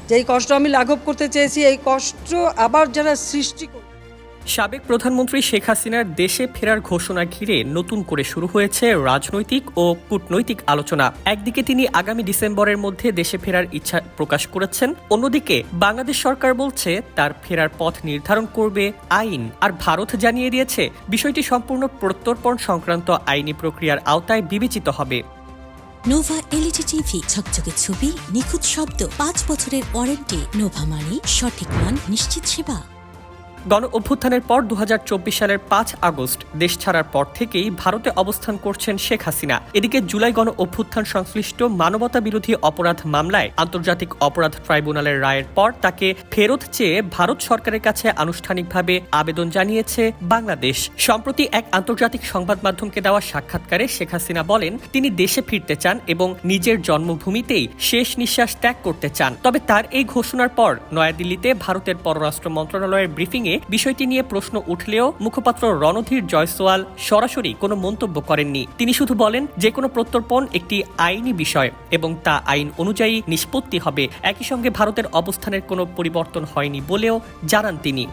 যেই কষ্ট আমি লাঘব করতে চেয়েছি এই কষ্ট আবার যারা সৃষ্টি করে। সাবেক প্রধানমন্ত্রী শেখ হাসিনার দেশে ফেরার ঘোষণা ঘিরে নতুন করে শুরু হয়েছে রাজনৈতিক ও কূটনৈতিক আলোচনা। একদিকে তিনি আগামী ডিসেম্বরের মধ্যে দেশে ফেরার ইচ্ছা প্রকাশ করেছেন, অন্যদিকে বাংলাদেশ সরকার বলছে তার ফেরার পথ নির্ধারণ করবে আইন। আর ভারত জানিয়ে দিয়েছে বিষয়টি সম্পূর্ণ প্রত্যর্পণ সংক্রান্ত আইনি প্রক্রিয়ার আওতায় বিবেচিত হবে। নোভা এলইডি টিভি, ঝকঝকে ছবি, নিখুঁত শব্দ, 5 বছরের ওয়ারেন্টি। নোভা মানে সঠিক মান, নিশ্চিত সেবা। গণ অভ্যুত্থানের পর 2024 সালের 5 আগস্ট দেশ ছাড়ার পর থেকেই ভারতে অবস্থান করছেন শেখ হাসিনা। এদিকে জুলাই গণ অভ্যুত্থান সংশ্লিষ্ট মানবতা বিরোধী অপরাধ মামলায় আন্তর্জাতিক অপরাধ ট্রাইব্যুনালের রায়ের পর তাকে ফেরত চেয়ে ভারত সরকারের কাছে আনুষ্ঠানিকভাবে আবেদন জানিয়েছে বাংলাদেশ। সম্প্রতি এক আন্তর্জাতিক সংবাদ মাধ্যমকে দেওয়া সাক্ষাৎকারে শেখ হাসিনা বলেন তিনি দেশে ফিরতে চান এবং নিজের জন্মভূমিতেই শেষ নিঃশ্বাস ত্যাগ করতে চান। তবে তার এই ঘোষণার পর নয়াদিল্লিতে ভারতের পররাষ্ট্র মন্ত্রণালয়ের ব্রিফিংয়ে বিষয়টি নিয়ে প্রশ্ন উঠলেও মুখপাত্র রণধীর জয়সওয়াল সরাসরি কোনো মন্তব্য করেননি। তিনি শুধু বলেন যে কোনো প্রত্যর্পণ একটি আইনি বিষয় এবং তা আইন অনুযায়ী নিষ্পত্তি হবে। একই সঙ্গে ভারতের অবস্থানের কোনো পরিবর্তন হয়নি বলেও জানান তিনি।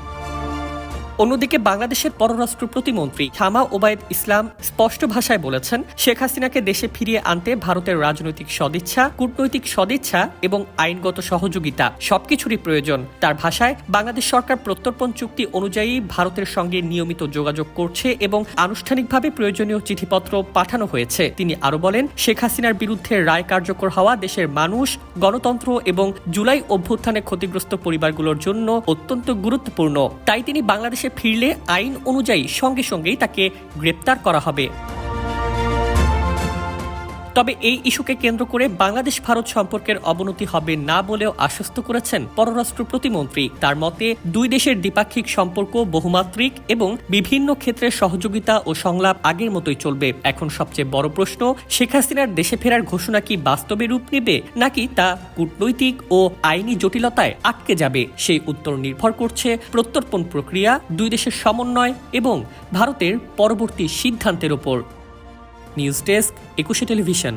অন্যদিকে বাংলাদেশের পররাষ্ট্র প্রতিমন্ত্রী শামা ওবায়দ ইসলাম স্পষ্ট ভাষায় বলেছেন শেখ হাসিনাকে দেশে ফিরিয়ে আনতে ভারতের রাজনৈতিক সদিচ্ছা, কূটনৈতিক সদিচ্ছা এবং আইনগত সহযোগিতা সবকিছুরই প্রয়োজন। তার ভাষায় বাংলাদেশ সরকার প্রত্যর্পণ চুক্তি অনুযায়ী ভারতের সঙ্গে নিয়মিত যোগাযোগ করছে এবং আনুষ্ঠানিকভাবে প্রয়োজনীয় চিঠিপত্র পাঠানো হয়েছে। তিনি আরো বলেন শেখ হাসিনার বিরুদ্ধে রায় কার্যকর হওয়া দেশের মানুষ, গণতন্ত্র এবং জুলাই অভ্যুত্থানে ক্ষতিগ্রস্ত পরিবারগুলোর জন্য অত্যন্ত গুরুত্বপূর্ণ। তাই তিনি বাংলাদেশে ফিরলে আইন অনুযায়ী সঙ্গে সঙ্গেই তাকে গ্রেপ্তার করা হবে। তবে এই ইস্যুকে কেন্দ্র করে বাংলাদেশ ভারত সম্পর্কের অবনতি হবে না বলেও আশ্বস্ত করেছেন পররাষ্ট্র প্রতিমন্ত্রী। তার মতে দুই দেশের দ্বিপাক্ষিক সম্পর্ক বহুমাত্রিক এবং বিভিন্ন ক্ষেত্রে সহযোগিতা ও সংলাপ আগের মতোই চলবে। এখন সবচেয়ে বড় প্রশ্ন শেখ হাসিনার দেশে ফেরার ঘোষণা কি বাস্তবে রূপ নেবে নাকি তা কূটনৈতিক ও আইনি জটিলতায় আটকে যাবে, সেই উত্তর নির্ভর করছে প্রত্যর্পণ প্রক্রিয়া, দুই দেশের সমন্বয় এবং ভারতের পরবর্তী সিদ্ধান্তের ওপর। News desk, 21 television.